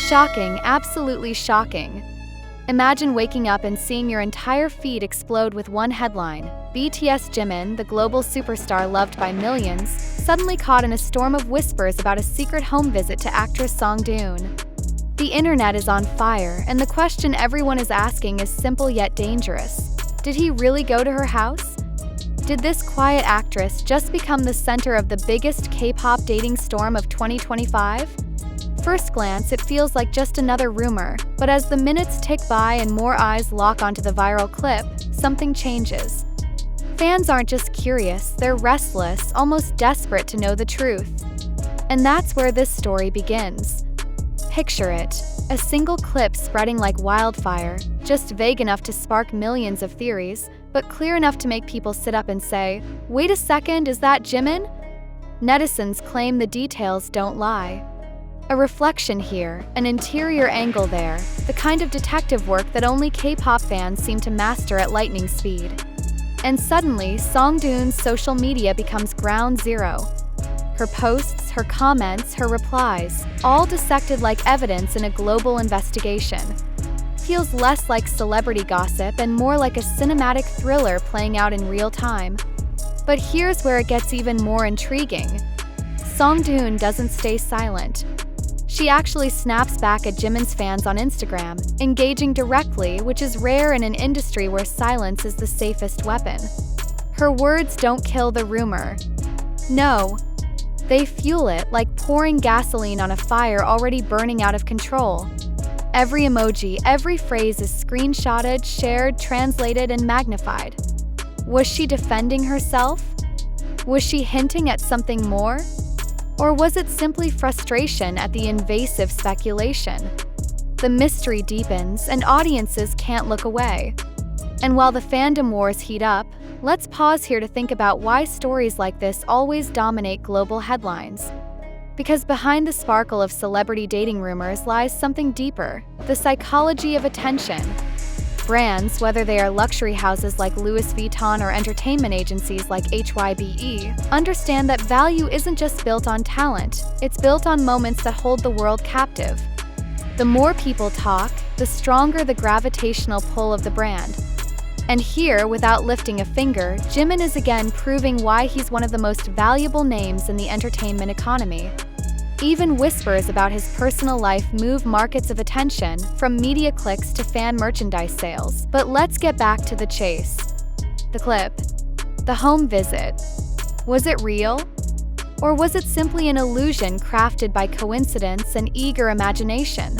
Shocking, absolutely shocking. Imagine waking up and seeing your entire feed explode with one headline: BTS Jimin, the global superstar loved by millions, suddenly caught in a storm of whispers about a secret home visit to actress Da-eun. The internet is on fire, and the question everyone is asking is simple yet dangerous. Did he really go to her house? Did this quiet actress just become the center of the biggest K-pop dating storm of 2025? First glance, it feels like just another rumor, but as the minutes tick by and more eyes lock onto the viral clip, something changes. Fans aren't just curious, they're restless, almost desperate to know the truth. And that's where this story begins. Picture it, a single clip spreading like wildfire, just vague enough to spark millions of theories, but clear enough to make people sit up and say, "Wait a second, is that Jimin?" Netizens claim the details don't lie. A reflection here, an interior angle there, the kind of detective work that only K-pop fans seem to master at lightning speed. And suddenly, Da-eun's social media becomes ground zero. Her posts, her comments, her replies, all dissected like evidence in a global investigation. Feels less like celebrity gossip and more like a cinematic thriller playing out in real time. But here's where it gets even more intriguing. Da-eun doesn't stay silent. She actually snaps back at Jimin's fans on Instagram, engaging directly, which is rare in an industry where silence is the safest weapon. Her words don't kill the rumor. No, they fuel it like pouring gasoline on a fire already burning out of control. Every emoji, every phrase is screenshotted, shared, translated, and magnified. Was she defending herself? Was she hinting at something more? Or was it simply frustration at the invasive speculation? The mystery deepens, and audiences can't look away. And while the fandom wars heat up, let's pause here to think about why stories like this always dominate global headlines. Because behind the sparkle of celebrity dating rumors lies something deeper: the psychology of attention. Brands, whether they are luxury houses like Louis Vuitton or entertainment agencies like HYBE, understand that value isn't just built on talent, it's built on moments that hold the world captive. The more people talk, the stronger the gravitational pull of the brand. And here, without lifting a finger, Jimin is again proving why he's one of the most valuable names in the entertainment economy. Even whispers about his personal life move markets of attention, from media clicks to fan merchandise sales. But let's get back to the chase. The clip. The home visit. Was it real? Or was it simply an illusion crafted by coincidence and eager imagination?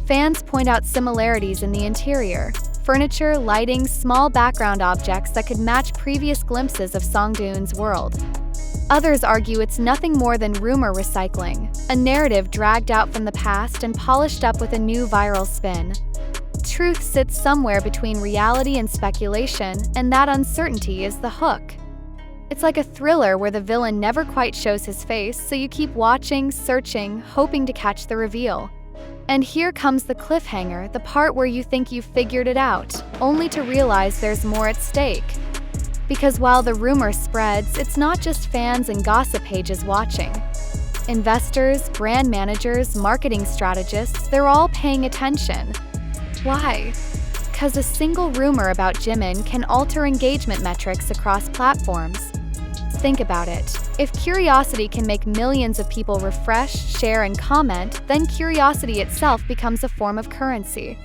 Fans point out similarities in the interior. Furniture, lighting, small background objects that could match previous glimpses of Da-eun's world. Others argue it's nothing more than rumor recycling, a narrative dragged out from the past and polished up with a new viral spin. Truth sits somewhere between reality and speculation, and that uncertainty is the hook. It's like a thriller where the villain never quite shows his face, so you keep watching, searching, hoping to catch the reveal. And here comes the cliffhanger, the part where you think you've figured it out, only to realize there's more at stake. Because while the rumor spreads, it's not just fans and gossip pages watching. Investors, brand managers, marketing strategists, they're all paying attention. Why? Because a single rumor about Jimin can alter engagement metrics across platforms. Think about it. If curiosity can make millions of people refresh, share, and comment, then curiosity itself becomes a form of currency.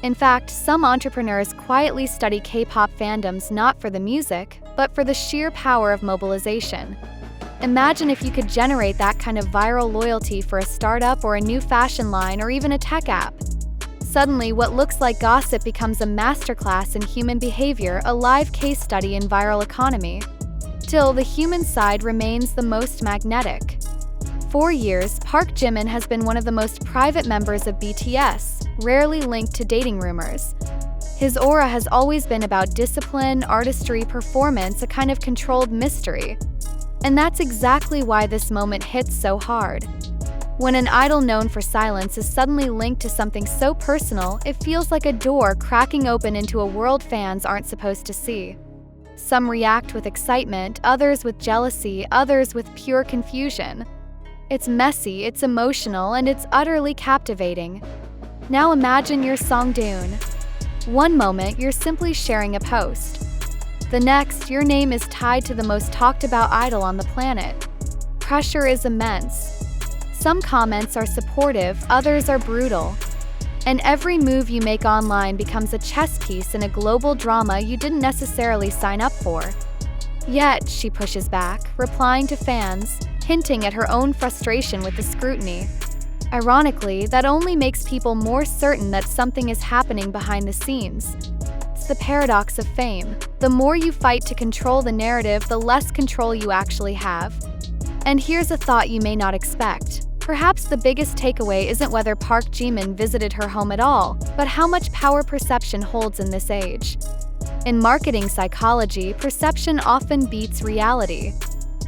In fact, some entrepreneurs quietly study K-pop fandoms not for the music, but for the sheer power of mobilization. Imagine if you could generate that kind of viral loyalty for a startup or a new fashion line or even a tech app. Suddenly, what looks like gossip becomes a masterclass in human behavior, a live case study in viral economy. Still, the human side remains the most magnetic. For years, Park Jimin has been one of the most private members of BTS, rarely linked to dating rumors. His aura has always been about discipline, artistry, performance, a kind of controlled mystery. And that's exactly why this moment hits so hard. When an idol known for silence is suddenly linked to something so personal, it feels like a door cracking open into a world fans aren't supposed to see. Some react with excitement, others with jealousy, others with pure confusion. It's messy, it's emotional, and it's utterly captivating. Now imagine you're Da-eun. One moment, you're simply sharing a post. The next, your name is tied to the most talked about idol on the planet. Pressure is immense. Some comments are supportive, others are brutal. And every move you make online becomes a chess piece in a global drama you didn't necessarily sign up for. Yet, she pushes back, replying to fans, hinting at her own frustration with the scrutiny. Ironically, that only makes people more certain that something is happening behind the scenes. It's the paradox of fame. The more you fight to control the narrative, the less control you actually have. And here's a thought you may not expect. Perhaps the biggest takeaway isn't whether Park Jimin visited her home at all, but how much power perception holds in this age. In marketing psychology, perception often beats reality.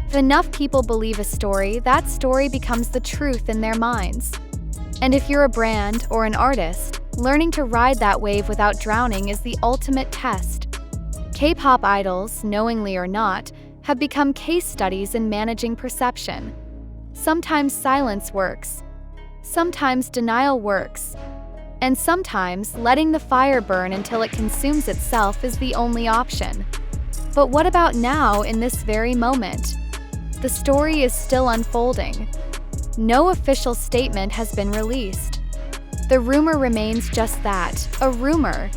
If enough people believe a story, that story becomes the truth in their minds. And if you're a brand or an artist, learning to ride that wave without drowning is the ultimate test. K-pop idols, knowingly or not, have become case studies in managing perception. Sometimes silence works, sometimes denial works, and sometimes letting the fire burn until it consumes itself is the only option. But what about now, in this very moment? The story is still unfolding. No official statement has been released. The rumor remains just that, a rumor.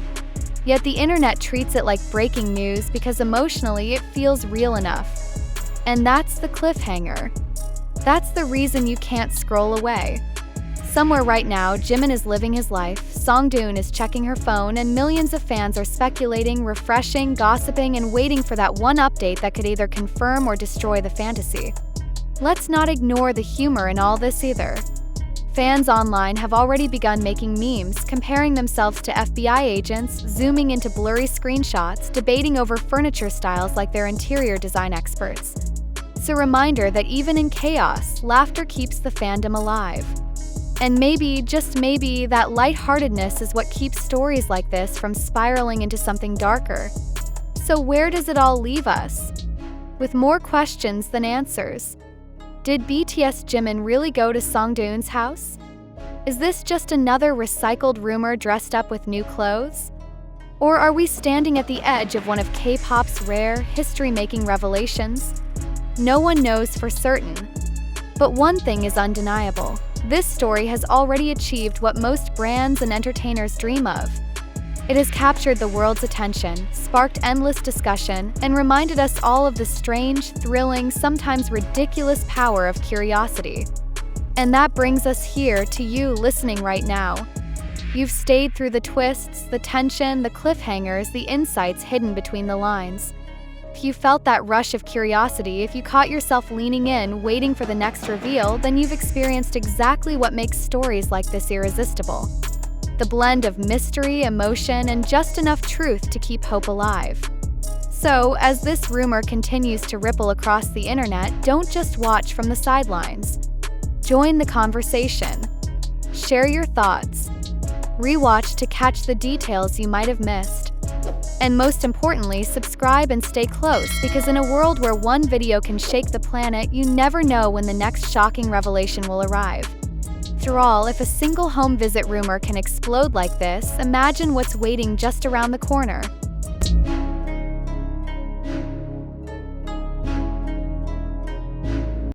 Yet the internet treats it like breaking news because emotionally it feels real enough. And that's the cliffhanger. That's the reason you can't scroll away. Somewhere right now, Jimin is living his life, Da-eun is checking her phone, and millions of fans are speculating, refreshing, gossiping, and waiting for that one update that could either confirm or destroy the fantasy. Let's not ignore the humor in all this either. Fans online have already begun making memes, comparing themselves to FBI agents, zooming into blurry screenshots, debating over furniture styles like they're interior design experts. It's a reminder that even in chaos, laughter keeps the fandom alive. And maybe, just maybe, that lightheartedness is what keeps stories like this from spiraling into something darker. So where does it all leave us? With more questions than answers. Did BTS Jimin really go to Da-eun's house? Is this just another recycled rumor dressed up with new clothes? Or are we standing at the edge of one of K-pop's rare, history-making revelations? No one knows for certain. But one thing is undeniable. This story has already achieved what most brands and entertainers dream of. It has captured the world's attention, sparked endless discussion, and reminded us all of the strange, thrilling, sometimes ridiculous power of curiosity. And that brings us here to you listening right now. You've stayed through the twists, the tension, the cliffhangers, the insights hidden between the lines. If you felt that rush of curiosity, if you caught yourself leaning in, waiting for the next reveal, then you've experienced exactly what makes stories like this irresistible. The blend of mystery, emotion, and just enough truth to keep hope alive. So, as this rumor continues to ripple across the internet, don't just watch from the sidelines. Join the conversation. Share your thoughts. Rewatch to catch the details you might have missed. And most importantly, subscribe and stay close, because in a world where one video can shake the planet, you never know when the next shocking revelation will arrive. After all, if a single home visit rumor can explode like this, imagine what's waiting just around the corner.